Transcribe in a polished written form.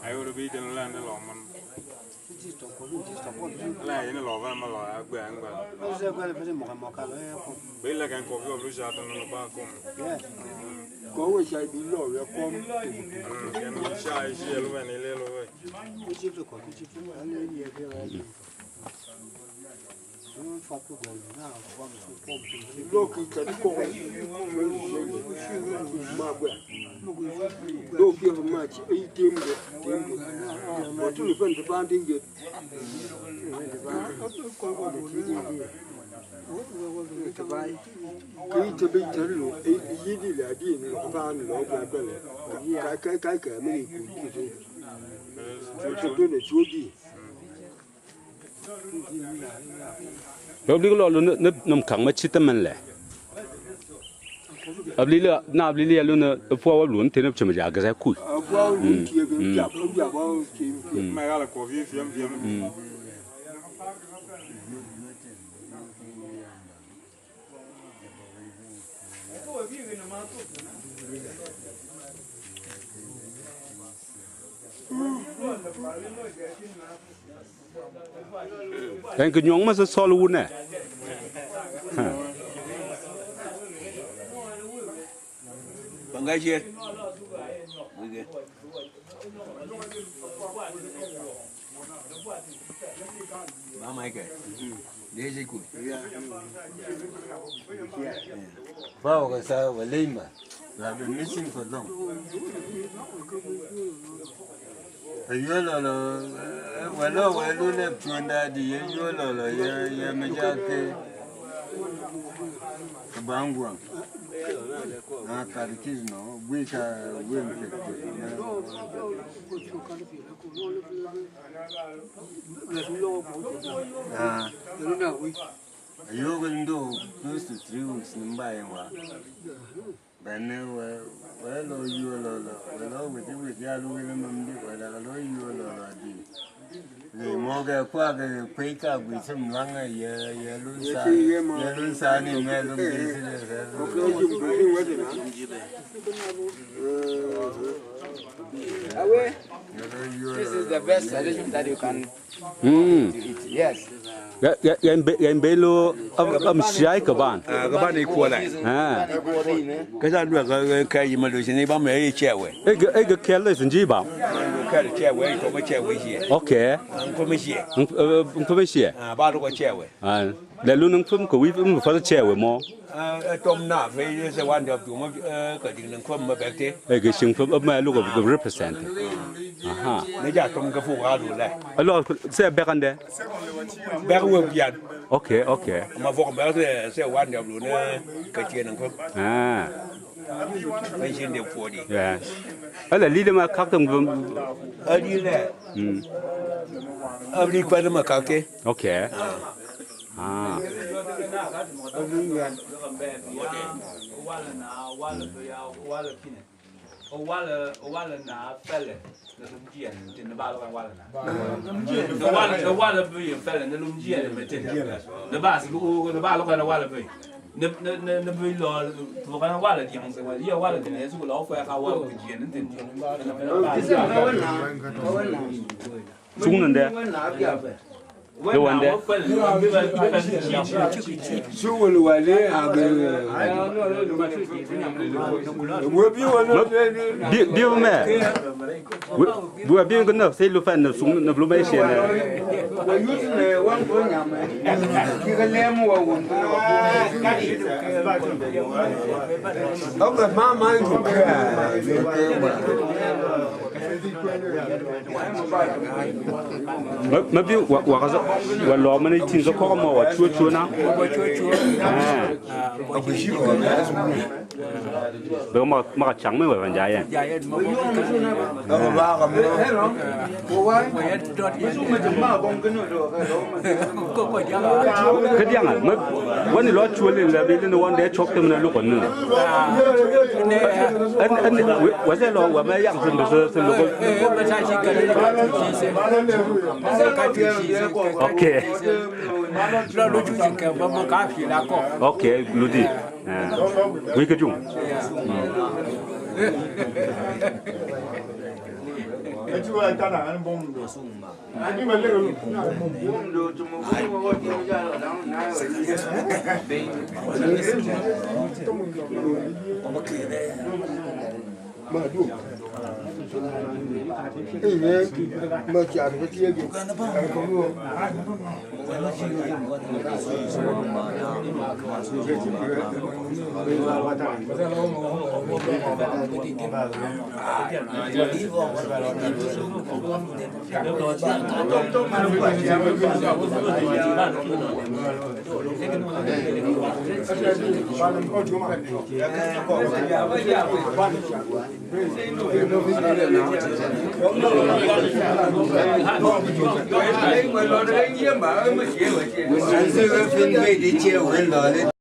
I would be in land alone. Lay in a love, I'm a lawyer, Bill like a coffee of Lucia on the balcony. Go which I be low, you're coming. Shy, she went a little way. Look, it's a call. Don't give much. 18. But you find the banding it. To be terrible, he did a deal of a log like a many good. Probably no come much it a man lay. A little now, Lily Luna, a poor loon, 10 of Chamajagas as I could. My other coffee, young. Thank you, young Master Solwood. Bangaje. Mama ke. Deze goed. Vrouw ga sa walima. We have been missing for long. Well, left to daddy, you majake. Bangwa. Catechism, we can win. You're going to do close to 3 weeks in Baywa. But now, well, you are with you with Yalu, well, you are the Moga Quagga, Quake up with some longer yellow sun in This is the best suggestion that you can eat. Yes. Yan Bello of Shai Kaban. Gaban equal. Because I do a carry Malusian, if I'm a chairway. Egg careless and Jiba. Carry chairway from a chairway here. Okay. From here. From here. About a chairway. And the Lunan Pum could we for the chair with more. Tom Nav is a wonder of cutting and come back there. Egg from my look of the representative. Aha. Neja from Gafu. A lot say back on there. Back will be at. Okay, okay. My vocal say one of Luna, Katian and Cook. Ah. Mention the 40. Yes. Well, the leader my custom. Early there. Every quarter macaque. Okay. Ah. The wallaby fell in the Lungia and the bass who the ball of a wallaby. The law, the wallet, young, well, your wallet is will offer our wallet Soon and there. The one there. So will I Dear man, we are being good enough. Say, look at the soon of Lumation. We're using one going on. You can learn more. Oh, my mind. Maybe what was ว่าล้อมันได้ทิ้งก็ข้อมาว่าชัวๆนะเดี๋ยวมาจังไม่ไหววันใจอ่ะก็ยังอ่ะเมื่อวันนี้รถชวนเลยแล้วเดี๋ยววันเดี๋ยวชกเต็มเลยลูกคนนึงอันว่าจะรอว่าไม่ยังซึ่งลูกไม่ใช่ชิคกี้พายโอเคเรารู้จุดกันว่ามันการผีแล้วก็โอเครู้ดีวิกจุงไอ้ช่วยตาหนังบงดูอันนี้มันเรียกว่าบงดูจมูกมันว่าที่จะแล้วนะมาดูไอ้เนี่ยมาจากประเทศอยู่ของลูก我们是个分配的结婚了的。